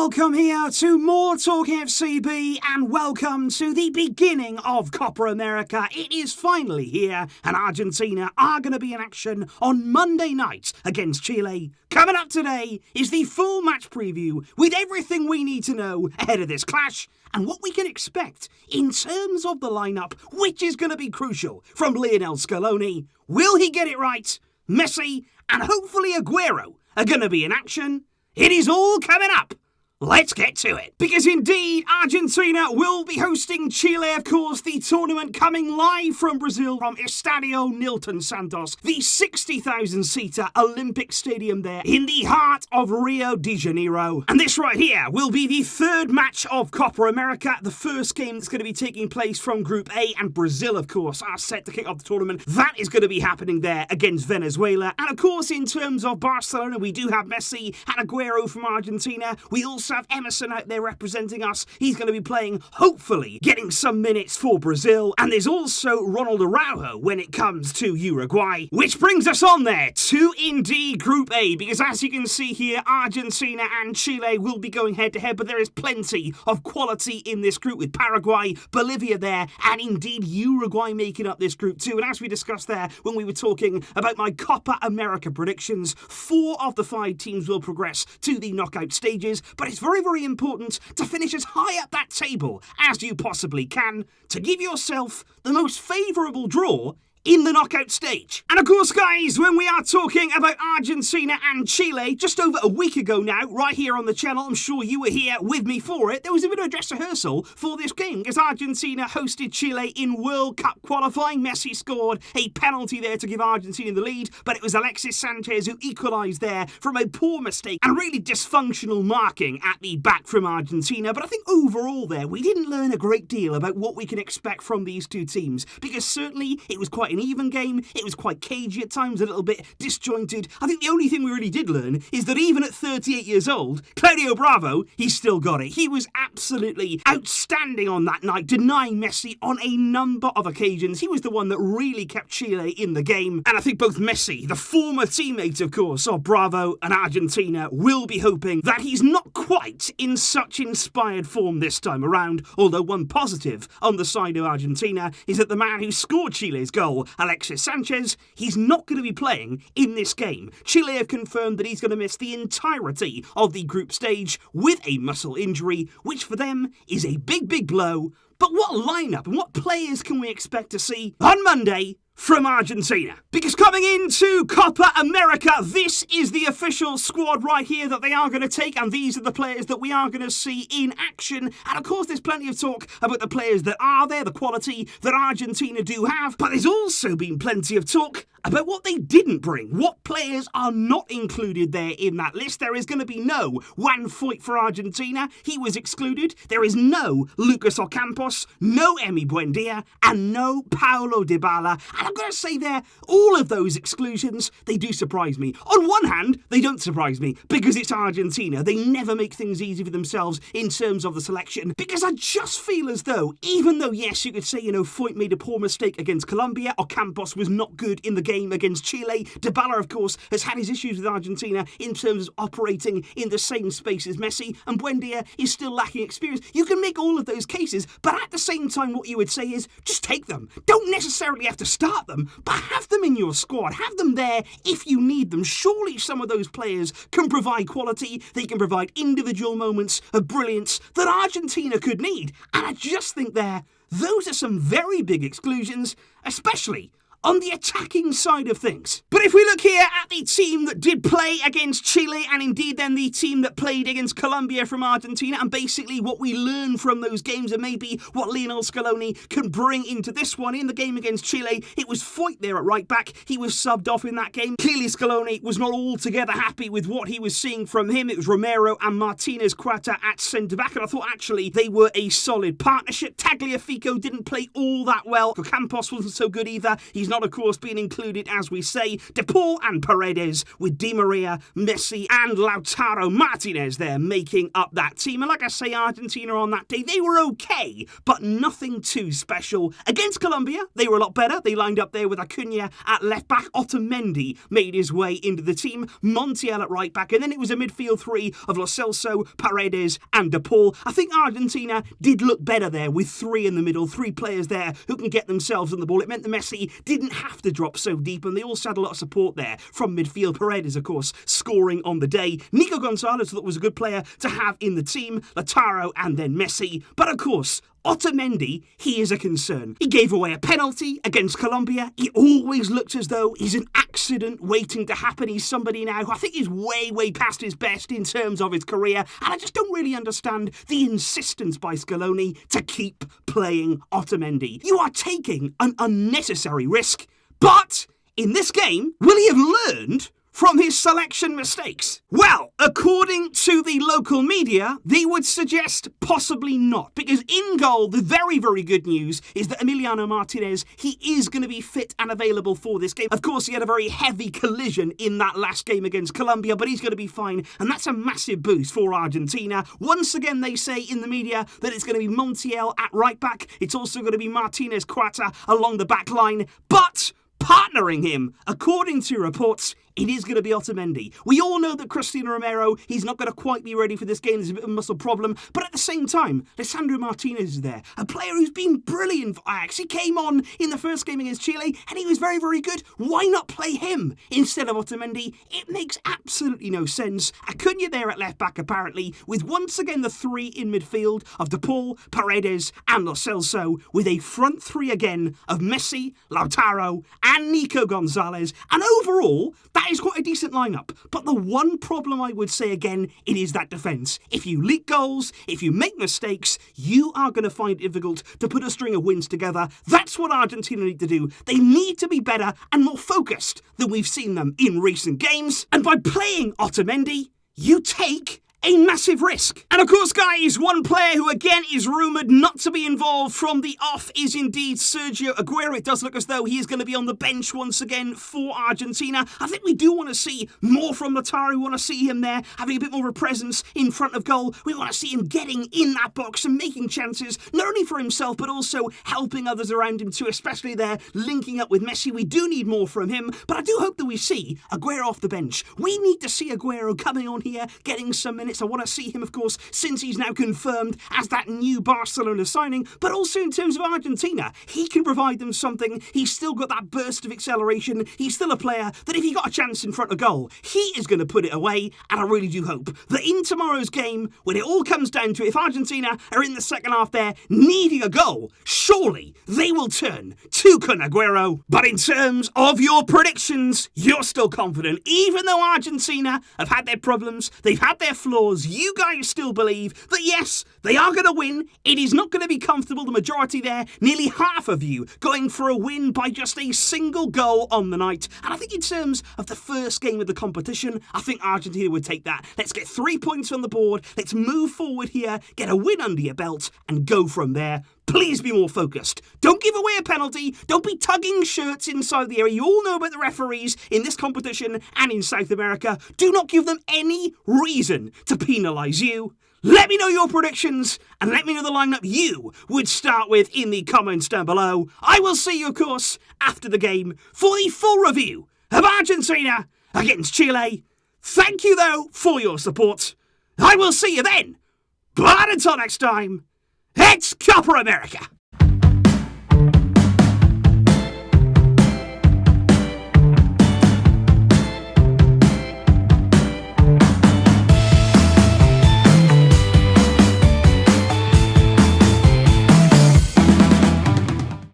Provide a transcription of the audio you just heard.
Welcome here to more TALKFCB and welcome to the beginning of Copa America. It is finally here and Argentina are going to be in action on Monday night against Chile. Coming up today is the full match preview with everything we need to know ahead of this clash and what we can expect in terms of the lineup, which is going to be crucial from Lionel Scaloni. Will he get it right? Messi and hopefully Agüero are going to be in action. It is all coming up. Let's get to it. Because indeed, Argentina will be hosting Chile, of course, the tournament coming live from Brazil from Estadio Nilton Santos, the 60,000-seater Olympic Stadium there in the heart of Rio de Janeiro. And this right here will be the third match of Copa America, the first game that's going to be taking place from Group A, and Brazil, of course, are set to kick off the tournament. That is going to be happening there against Venezuela. And of course, in terms of Barcelona, we do have Messi and Agüero from Argentina. We also have Emerson out there representing us. He's going to be playing, hopefully, getting some minutes for Brazil. And there's also Ronald Araujo when it comes to Uruguay. Which brings us on there to indeed Group A, because as you can see here, Argentina and Chile will be going head-to-head, but there is plenty of quality in this group with Paraguay, Bolivia there, and indeed Uruguay making up this group too. And as we discussed there when we were talking about my Copa America predictions, 4 of the 5 teams will progress to the knockout stages, but it's very important to finish as high up that table as you possibly can to give yourself the most favourable draw in the knockout stage. And of course, guys, when we are talking about Argentina and Chile, just over a week ago now, right here on the channel, I'm sure you were here with me for it, there was a bit of a dress rehearsal for this game, as Argentina hosted Chile in World Cup qualifying. Messi scored a penalty there to give Argentina the lead, but it was Alexis Sanchez who equalised there from a poor mistake and really dysfunctional marking at the back from Argentina. But I think overall there, we didn't learn a great deal about what we can expect from these two teams, because certainly it was quite an even game. It was quite cagey at times, a little bit disjointed. I think the only thing we really did learn is that even at 38 years old, Claudio Bravo, he's still got it. He was absolutely outstanding on that night, denying Messi on a number of occasions. He was the one that really kept Chile in the game. And I think both Messi, the former teammate, of course, of Bravo and Argentina, will be hoping that he's not quite in such inspired form this time around. Although one positive on the side of Argentina is that the man who scored Chile's goal, Alexis Sanchez, he's not going to be playing in this game. Chile have confirmed that he's going to miss the entirety of the group stage with a muscle injury, which for them is a big blow. But what lineup and what players can we expect to see on Monday from Argentina? Because coming into Copa America, this is the official squad right here that they are going to take, and these are the players that we are going to see in action. And of course, there's plenty of talk about the players that are there, the quality that Argentina do have, but there's also been plenty of talk about what they didn't bring, what players are not included there in that list. There is going to be no Juan Foyt for Argentina. He was excluded. There is no Lucas Ocampos, no Emi Buendia, and no Paulo Dybala. And I'm going to say there, all of those exclusions, they do surprise me. On one hand, they don't surprise me, because it's Argentina. They never make things easy for themselves in terms of the selection, because I just feel as though, even though, yes, you could say, Foyt made a poor mistake against Colombia, Ocampos was not good in the game against Chile. Dybala, of course, has had his issues with Argentina in terms of operating in the same space as Messi, and Buendia is still lacking experience. You can make all of those cases, but at the same time, what you would say is, just take them. Don't necessarily have to start them, but have them in your squad. Have them there if you need them. Surely some of those players can provide quality. They can provide individual moments of brilliance that Argentina could need. And I just think there, those are some very big exclusions, especially on the attacking side of things. But if we look here at the team that did play against Chile, and indeed then the team that played against Colombia from Argentina, and basically what we learn from those games and maybe what Lionel Scaloni can bring into this one. In the game against Chile, it was Foyt there at right back. He was subbed off in that game. Clearly Scaloni was not altogether happy with what he was seeing from him. It was Romero and Martinez Cuarta at centre-back, and I thought actually they were a solid partnership. Tagliafico didn't play all that well. Campos wasn't so good either. He's not, of course, being included, as we say. De Paul and Paredes with Di Maria, Messi and Lautaro Martinez there making up that team. And like I say, Argentina on that day, they were okay, but nothing too special. Against Colombia, they were a lot better. They lined up there with Acuna at left back. Otamendi made his way into the team. Montiel at right back. And then it was a midfield three of Lo Celso, Paredes and De Paul. I think Argentina did look better there with three in the middle, three players there who can get themselves on the ball. It meant that Messi didn't have to drop so deep, and they also had a lot of support there from midfield. Paredes, of course, scoring on the day. Nico Gonzalez thought was a good player to have in the team. Lautaro and then Messi. But of course, Otamendi, he is a concern. He gave away a penalty against Colombia. He always looks as though he's an accident waiting to happen. He's somebody now who I think is way past his best in terms of his career. And I just don't really understand the insistence by Scaloni to keep playing Otamendi. You are taking an unnecessary risk. But in this game, will he have learned from his selection mistakes? Well, according to the local media, they would suggest possibly not. Because in goal, the very good news is that Emiliano Martinez, he is going to be fit and available for this game. Of course, he had a very heavy collision in that last game against Colombia, but he's going to be fine. And that's a massive boost for Argentina. Once again, they say in the media that it's going to be Montiel at right back. It's also going to be Martinez Cuarta along the back line. But partnering him, according to reports, it is going to be Otamendi. We all know that Cristiano Romero, he's not going to quite be ready for this game. There's a bit of a muscle problem. But at the same time, Lisandro Martinez is there, a player who's been brilliant for Ajax. He came on in the first game against Chile, and he was very good. Why not play him instead of Otamendi? It makes absolutely no sense. Acuna there at left back, apparently, with once again the three in midfield of De Paul, Paredes, and Lo Celso, with a front three again of Messi, Lautaro, and Nico Gonzalez. And overall, that is quite a decent lineup. But the one problem I would say again, it is that defence. If you leak goals, if you make mistakes, you are going to find it difficult to put a string of wins together. That's what Argentina need to do. They need to be better and more focused than we've seen them in recent games. And by playing Otamendi, you take a massive risk. And of course, guys, one player who again is rumoured not to be involved from the off is indeed Sergio Aguero. It does look as though he is going to be on the bench once again for Argentina. I think we do want to see more from Lautaro. We want to see him there having a bit more of a presence in front of goal. We want to see him getting in that box and making chances, not only for himself, but also helping others around him too, especially there linking up with Messi. We do need more from him, but I do hope that we see Aguero off the bench. We need to see Aguero coming on here, getting some minutes. I want to see him, of course, since he's now confirmed as that new Barcelona signing, but also in terms of Argentina, he can provide them something. He's still got that burst of acceleration. He's still a player that if he got a chance in front of goal, he is going to put it away, and I really do hope that in tomorrow's game, when it all comes down to it, if Argentina are in the second half there needing a goal, surely they will turn to Kun Aguero. But in terms of your predictions, you're still confident. Even though Argentina have had their problems, they've had their flaws, you guys still believe that yes, they are going to win. It is not going to be comfortable. The majority there, nearly half of you, going for a win by just a single goal on the night. And I think in terms of the first game of the competition, I think Argentina would take that. Let's get 3 points on the board. Let's move forward here, get a win under your belt, and go from there. Please be more focused. Don't give away a penalty. Don't be tugging shirts inside the area. You all know about the referees in this competition and in South America. Do not give them any reason to penalise you. Let me know your predictions and let me know the lineup you would start with in the comments down below. I will see you, of course, after the game for the full review of Argentina against Chile. Thank you, though, for your support. I will see you then. But until next time, it's Copa America.